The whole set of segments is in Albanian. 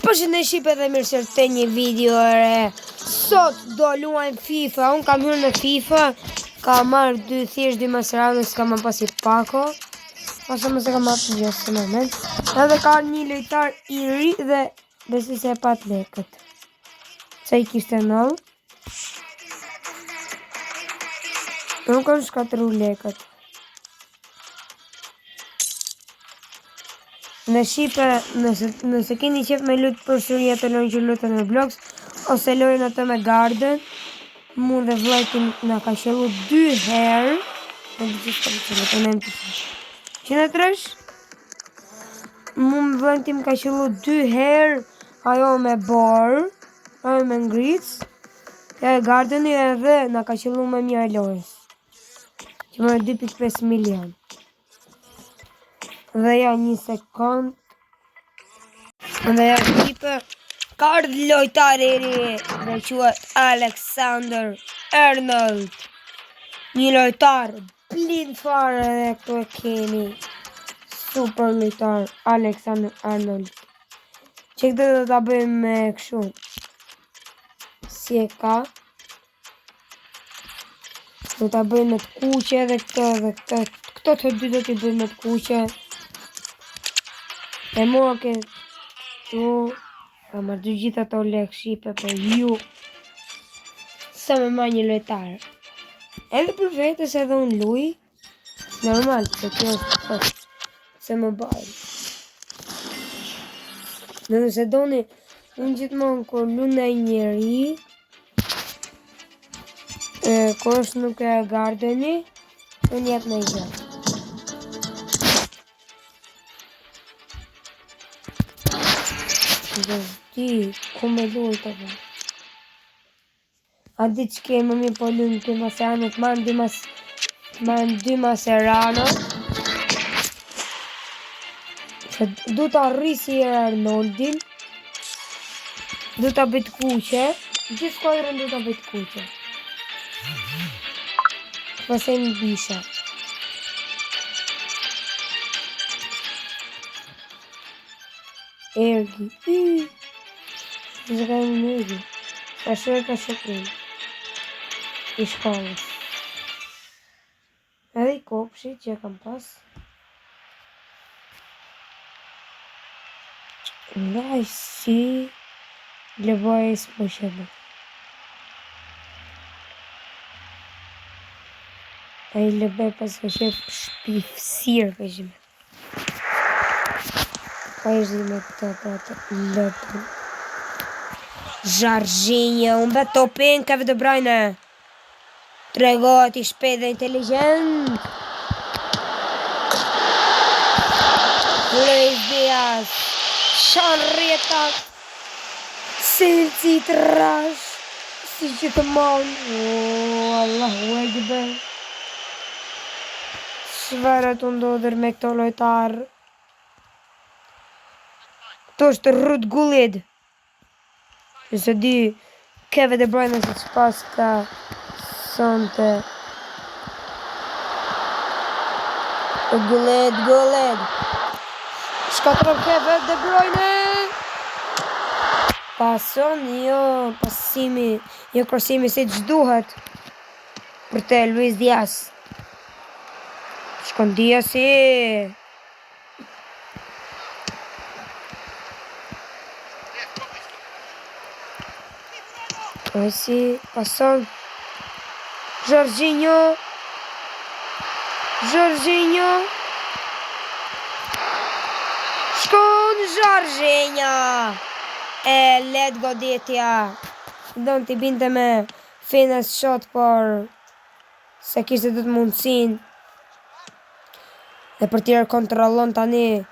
Përshëndetje dhe mirë se të një video e re. Sot do luajmë FIFA. Unë kam hyrë në FIFA. Ka marrë thjesht 2 masërane, s'ka më pasi pako. Pasë më se ka marrë të gjithë në moment. Edhe ka një lojtar i ri dhe besi se e pat lekët. Se i kishte nëllë. Nuk kanë shkatru lekët. Në Shqipe, nëse keni qef me lutë për shurje të lojnë që lutën në Roblox, ose lojnë atë me Garden, mu dhe vllajtim nga ka qellu 2 herë, në të gjithë të qellu, të nëjmë të shumë. Që në tresh, mu dhe vllajtim ka qellu 2 herë, ajo me borë, ajo me ngritës, e Gardeni edhe nga ka qellu me mja e lojës, që më 2.5 milion. Dhe ja një sekund. Dhe ja Shqipe ka ardhur lojtari i ri dhe quhet Alexander Arnold. Një lojtar blind fare dhe këtu e keni. Super lojtar Alexander Arnold. Që këtë do ta bëjmë me kështu. Si e ka? Do ta bëjmë me të kuqe dhe këtë. Këto të dy do t'i bëjmë me të kuqe. E mua këtu ka marrë dy gjitha ato lekë Shqipe për ju sa me ma një lojtar. Edhe për vetës edhe unë luj normal, se kjo është se më bajnë. Nëse doni, unë gjithmonë kur lu në njeri, kur është nuk e Gardeni, unë jetë në i gjithë. Dhe di, ku me lujtë të bërë. A di që ke më mirë po lujnë të maseranët, ma në 2 maseranët. Se du të arrisi e Arnoldin. Du të bëjt kuqe. Gjithë skuadrën du të bëjt kuqe. Pasaj në bisha. Ergi. Nëse ka një ergi. Ka shokrin. I shkollës. Edhe i kopshit që kam pas. Nga i si levoj e s'po shëbë. A i levoj pas ka shëbë shpifësirë ka shëbë. Pa ishtë me të lëpën. Jorginho, unë betë topin Kevin De Bruyne. Tregot i shpejt dhe inteligent. Luis Diaz. Shanë rjetat. Silci të rash. Si që të monë. Allahu Ekber. Shveret të ndodhër me këto lojtarë. Këto është Ruud Gullit. Nëse di Kevin De Bruyne se që pas ka sonte. Gullit. Shkatron Kevin De Bruyne. Pason, jo pasimi, jo krosimi si që duhet. Për te Luis Diaz. Shkon Diaz si. Si pason Jorginho shkon Jorginho e let goditja do në t'i binte me fines shot por se kishte të mundësin dhe për tjera kontrolon tani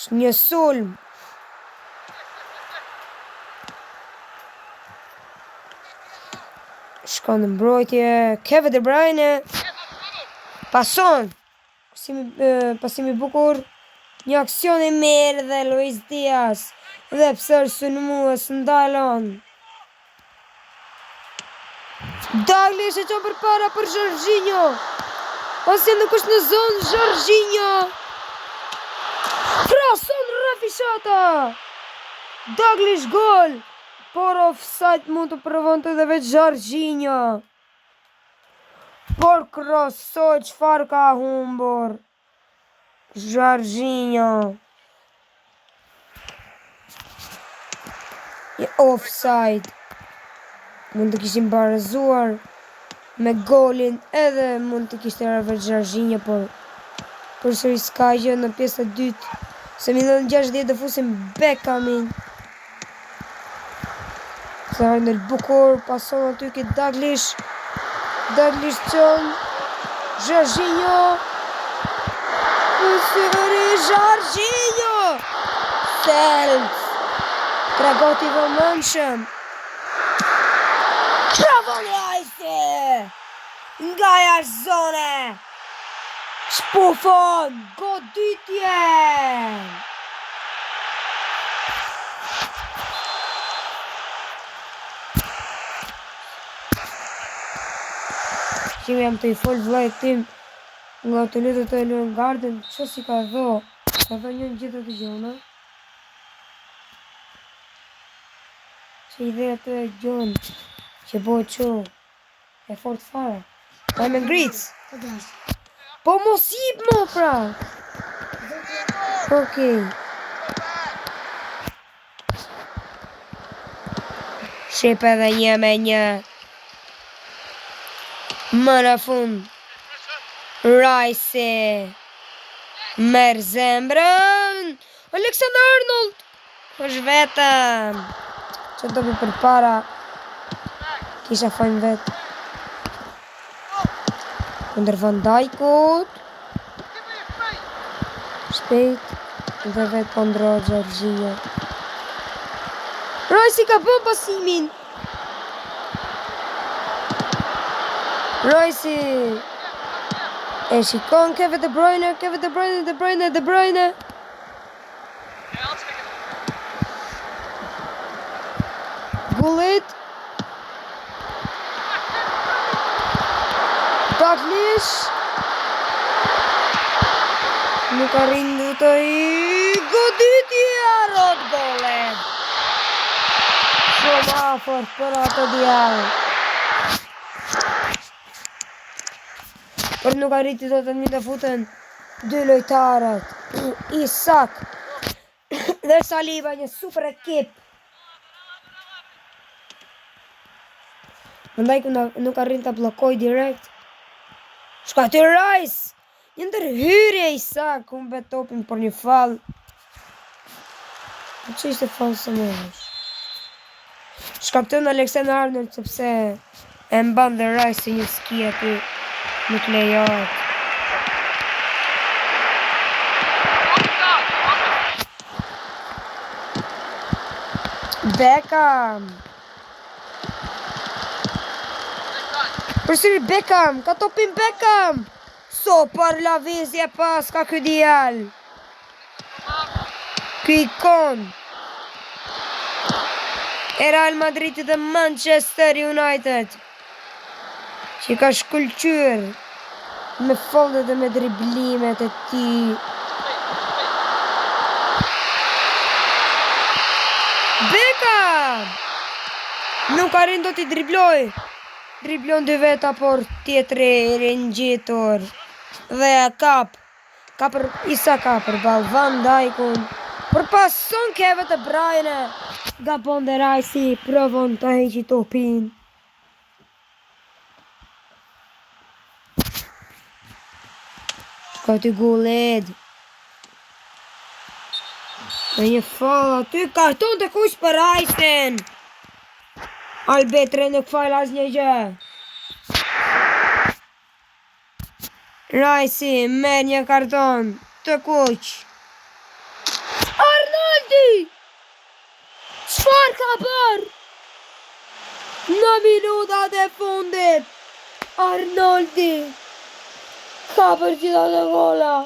një sulm. Shkon në mbrojtje, Kevin De Bruyne. Pason. Pasimi bukur. Një aksion e mirë dhe Luis Diaz. Dhe pësër së në muë së ndalon. Dagli është e qonë për para për Jorginho. Ose nuk është në zonë Jorginho. Krason rafishata. Dalglish gol! Por offside mund të provon të dhe veç Jorginho. Por krosoj çfarë ka humbur Jorginho. Offside. Mund të kishim barazuar me golin edhe mund të kishte rëve Jorginho, por përsëri s'ka gjë në pjesën e dytë. Se minutë 60 të fusim Beckhamin. Sa në bukur, pason aty ke Dalglish. Dalglish çon Jorginho. Përsëri Jorginho. Self. Tregoti vëmendshëm. Travon Rice. Nga jashtë zone. Shpufon. Goditje. Që jam të i fol vllajt tim nga të lutet të Elon Garden, që si ka dho? Ka dho njën gjithë të gjona. Që ideja të e gjonë, që bo që e fort fare. Pa me ngritës. Po mos ip mo pra. Okej. Shep edhe një me një. Më në fund Rice merr zemrën. Alexander Arnold është vetëm. Që do për para kisha fajnë vetë kundër Van Dijkut. Shpejt dhe vetë kundër Jorginho. Rice ka bën pasimin. Rice e shikon Kevin De Bruyne. Gullit. Dalglish. Nuk arrin të i goditje rot gollet. Shumë afër për atë djallë. Por nuk arriti do të një të futen dy lojtarët. Isak dhe Saliba, një super ekip. Van Dijk nuk arrin të blokoj direkt. Shka të Rice. Një ndërhyrje Isak. Kumbe topin për një fall. Që ishte fall së më është? Shka të në Alexander Arnold sepse e mban dhe Rice si një ski aty. Nuk lejohet. Beckham. Përsëri Beckham, ka topin Beckham. So për lavizje pas ka ky djal. Ky ikon e Real Madridit dhe Manchester United. Që ka shkëlqyer me foldet dhe me driblimet e tij. Beckham! Nuk arrin do t'i dribloj. Driblon dy veta, por tjetri i ringjitur. Dhe kap për Isak, ka për ball Van Dijkun. Për pason Kevin De Bruyne. Gabon dhe Rice provon të heqi topin. Ka t'i Gullit. Në një fall aty karton të kush për Rice-in. Albetre nuk fal asnjë gjë. Rice merr një karton të kuq. Arnoldi! Çfarë ka bër? Në minutat e fundit Arnoldi ka për gjitha të gola.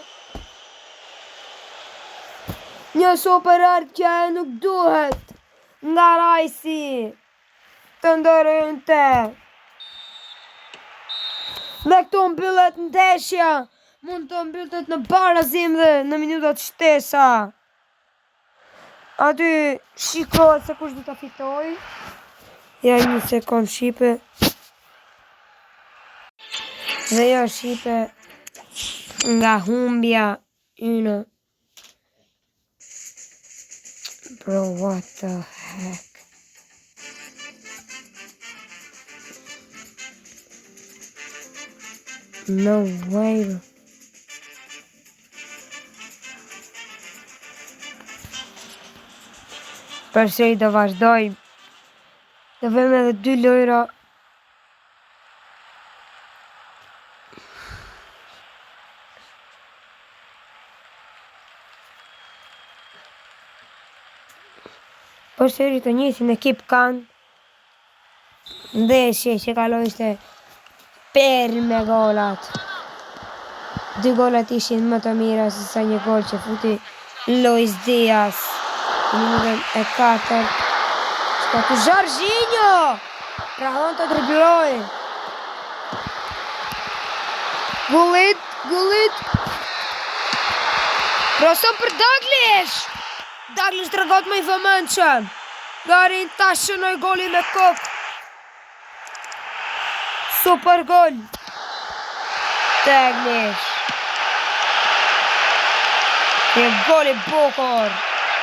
Një super art që nuk duhet nga Rice të ndërhynte. Dhe këtu mbyllet ndeshja. Mund të mbyllet në barazim dhe në minutat shtesa. Aty shikohet se kush do ta fitoj. Ja një sekond shipe. Dhe ja shipe nga humbja ynë. Bro, what the heck? No way. Përsëri do vazhdojmë. Do vëmë edhe 2 lojra. Përsëri të njëjtin ekip kanë. Ndeshje që kaloi ishte per me golat. 2 golat ishin më të mira se sa një gol që futi Luis Diaz. Në minutën e 4. Shka të Jorginho! Rahon të dribloj. Gullit. Proson për Dalglish. Dalglish të regot me i vëmëndshëm. Garin ta shënoj goli me kokë. Super gol. Dalglish. Një goli bukur.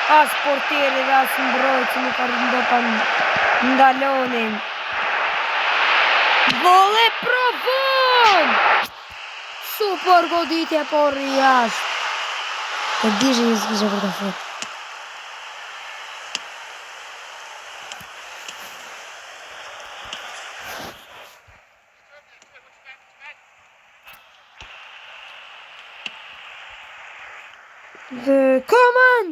As portieri dhe as mbrojtësi nuk arrin pa ndalonin. Gol e profund! Super goditje por jashtë. E dishe një s'kishe për të fut. Dhe Koman!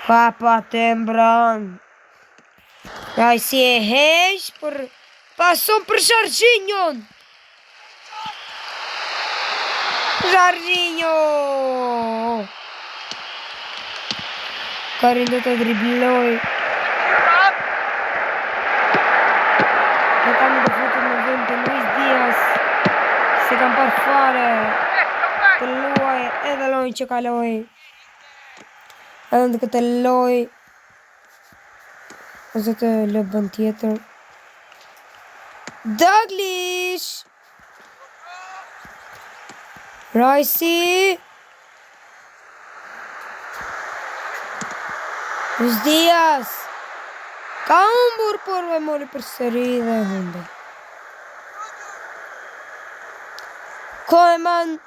Papa të mbron. Ja i si e heq, për pason për Jorginhon. Jorginho! Karin do të dribloj. Dhe kam të futur në vend të Luis Diaz. Se kam par fare. Të luaj edhe lojnë që kaloj. Edhe në këtë loj. Ose të lëbën tjetër. Dalglish! Rajsi! Luis Diaz! Ka humbur, por e mori për sëri dhe humbur. Koeman!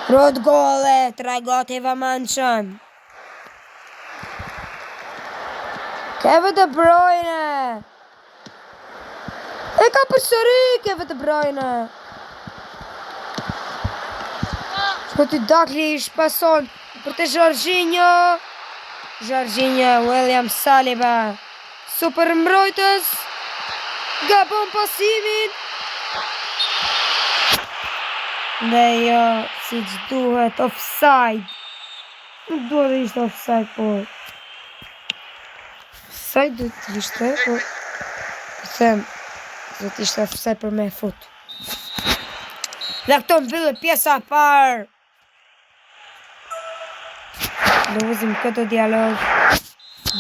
Rod gole, tregot i vëmëndshëm. Kevin De Bruyne. E ka përsëri Kevin De Bruyne. Shkoti Dalglish pason për të Jorginho. William Saliba. Super mbrojtës. Gabon pasimin. Dhe jo, si që duhet, offside. Nuk duhet dhe ishte offside, por offside duhet të ishte, por them, duhet ishte offside për me fut. Dhe këto mbyllet pjesa parë. Dhe vëzim këtë dialog.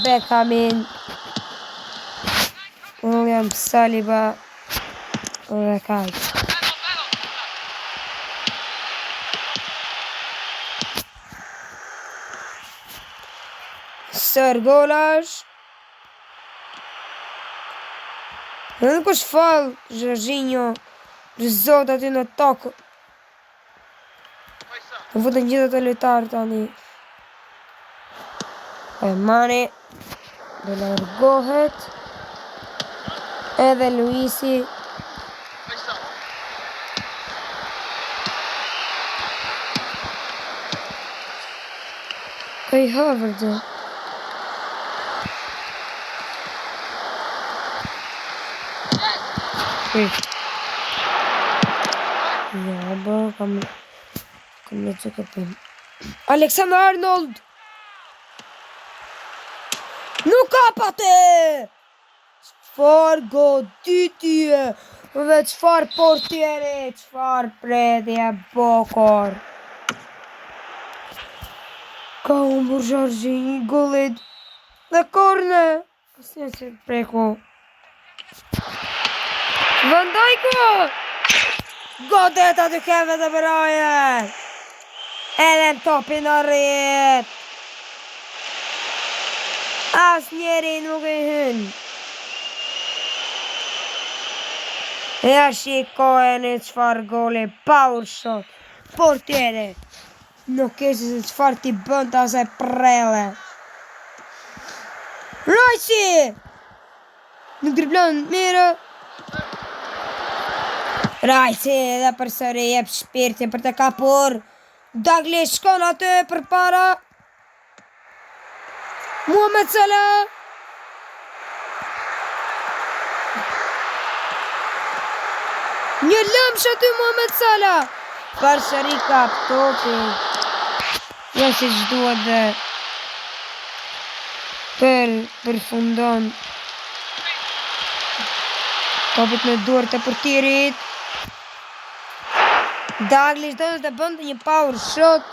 Beckhamin. William Saliba. Dhe kajtë. Sër golash. Dhe nuk është falë Jorginho. Rëzot aty në tokë. Në vëtën gjithë të lojtarë tani. Mane. Dhe largohet. Edhe Luisi. Kaj Havertz. Ja, bă, kam le që këpim. Alexander Arnold! Nuk kapate! Çfarë goditje! Dhe qfar portieri, qfar predje Bokor. Ka humbur Jorginho gollit dhe korne. Asnjë se preku. Van Dijk'u! Godet aty Kevin De Bruyne. Edhe në topin arrit. Asnjëri nuk I hyn. Ja shikojeni çfarë goli, power shot. Portieri. Nuk e se çfarë ti bën të asaj prelle. Rice! Nuk driblon mirë. Rice dhe përsëri jep shpirtin për të kapur. Douglas shkon aty përpara. Mohamed Salah. Një lëmsh aty Mohamed Salah. Përsëri kap topin. Ja si ç'duhet dhe përfundon topit me duart e portierit. Douglas do të bënte një power shot,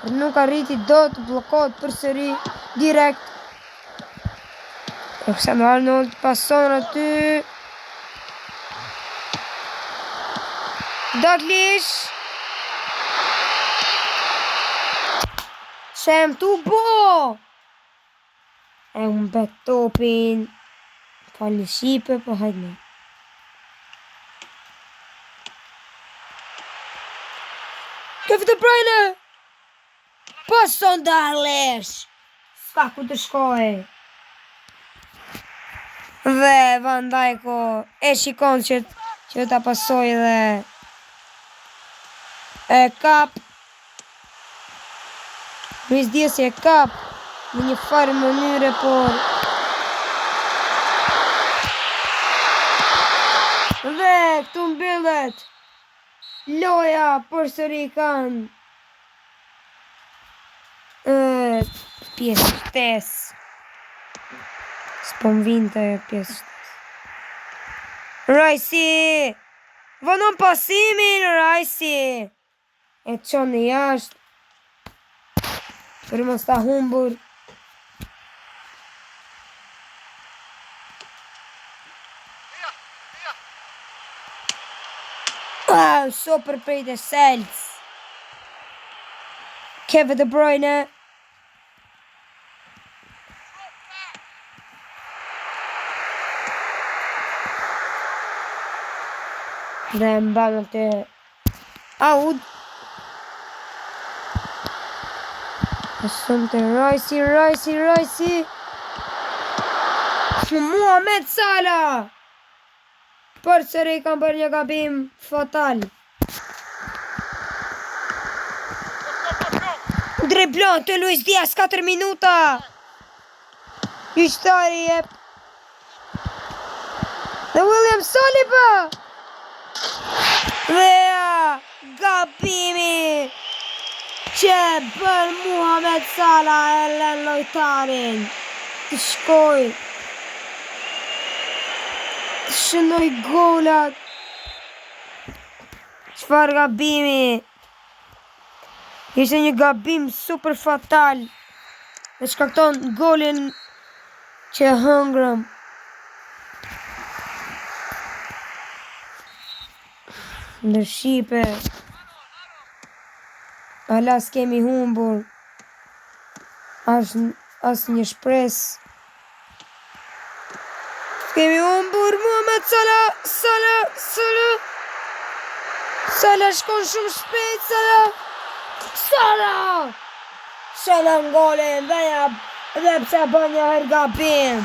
por nuk arriti dot, bllokohet përsëri direkt. Cristiano Arnold pason aty. Douglas. Shem tu bo. E unë bet topin. Falë shipe, po hajde. Kevin De Bruyne. Pason Douglas. S'ka ku të shkoj. Dhe Van Dijk'u e shikon që ta pasoj dhe e kap. Luis Diaz e kap në një farë mënyre, por dhe këtu mbyllet loja përsëri kanë pjesë shtesë. S'po m'vinte pjesë shtesë. Rice vonon pasimin, Rice e çon në jashtë për mos ta humbur. So përpejt e Selc. Kevin De Bruyne. Dhe mban atë out. Pason të Rice. Mohamed Salah. Përsëri kanë bërë një gabim fatal. Driblon të Luis Diaz 4 minuta. Gjyqtari jep. Dhe William Saliba. Dhe gabimi që bën Mohamed Salah e lën lojtarin të shkoj. Shënoj golat. Çfarë gabimi. Ishte një gabim super fatal. Dhe shkakton golin që hëngrëm. Në shipe. Hala s'kemi humbur. As një shpres. Kemi humbur Mohamed Salah. Salah shkon shumë shpejt. Salah në golin dhe pse bën një herë gabim.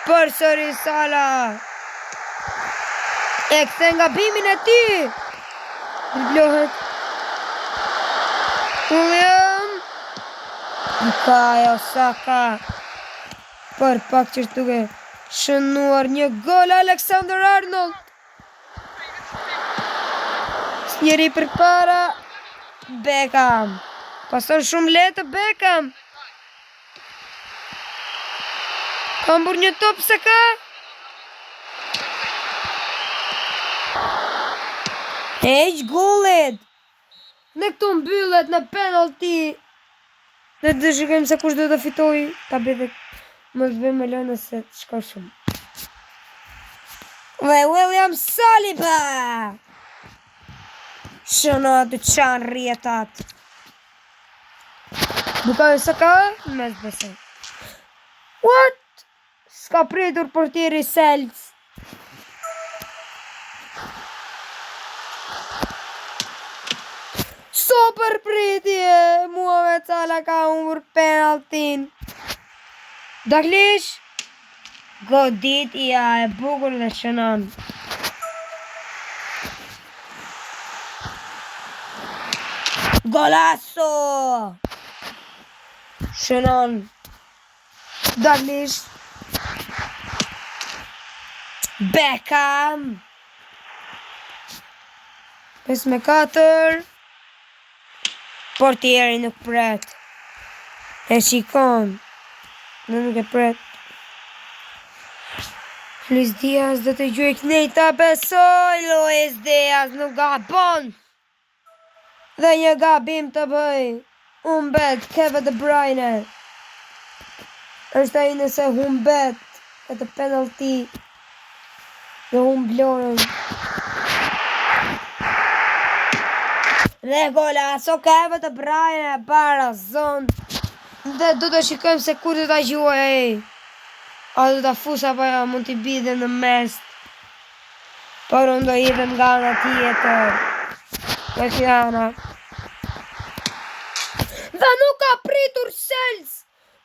Përsëri Salah e kthen gabimin e tij. Driblohet William. Bukayo Saka për pak që duke shënuar një gol. Alexander Arnold. Njëri për para. Beckham. Pason shumë lehtë Beckham. Ka mbur një top Saka. Heq gollet. Në këtu mbyllet në penalty. Dhe të shikojmë se kush do të fitoj. Ta bëjë mos bëjmë me lënë se shko shumë. Dhe William Saliba. Shëna të qanë rjetat. Bukayo Saka. Mes besoj. What? S'ka pritur portieri Selc. Super pritje. Muhammed Salah ka humbur penaltin. Dalglish. Goditja e bukur dhe shënon. Golazo. Shënon. Dalglish. Beckham. 5-4. Portieri nuk pret. E shikon. Në nuk e pret. Luis Diaz do të gjuaj knejta besoj. Luis Diaz nuk gabon. Dhe një gabim të bëj. Humbet Kevin De Bruyne. Është ai nëse humbet këtë penalti. Dhe humblorën. Dhe golazo Kevin De Bruyne para zon. Dhe do të shikojmë se kur do ta gjuaj ai. A do ta fus apo mund t'i bide në mes. Por unë do hidhem nga ana tjetër. Dhe fjana. Dhe nuk ka pritur Selc.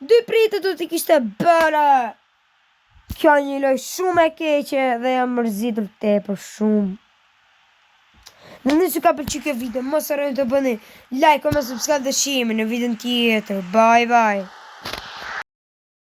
2 pritet do t'i kishte bërë. Kjo një loj shumë e keqe dhe jam mërzitur tepër shumë. Nëse ka pëlqyer kjo video, mos harroni të bëni like, comment, subscribe dhe share në videon tjetër. Bye bye.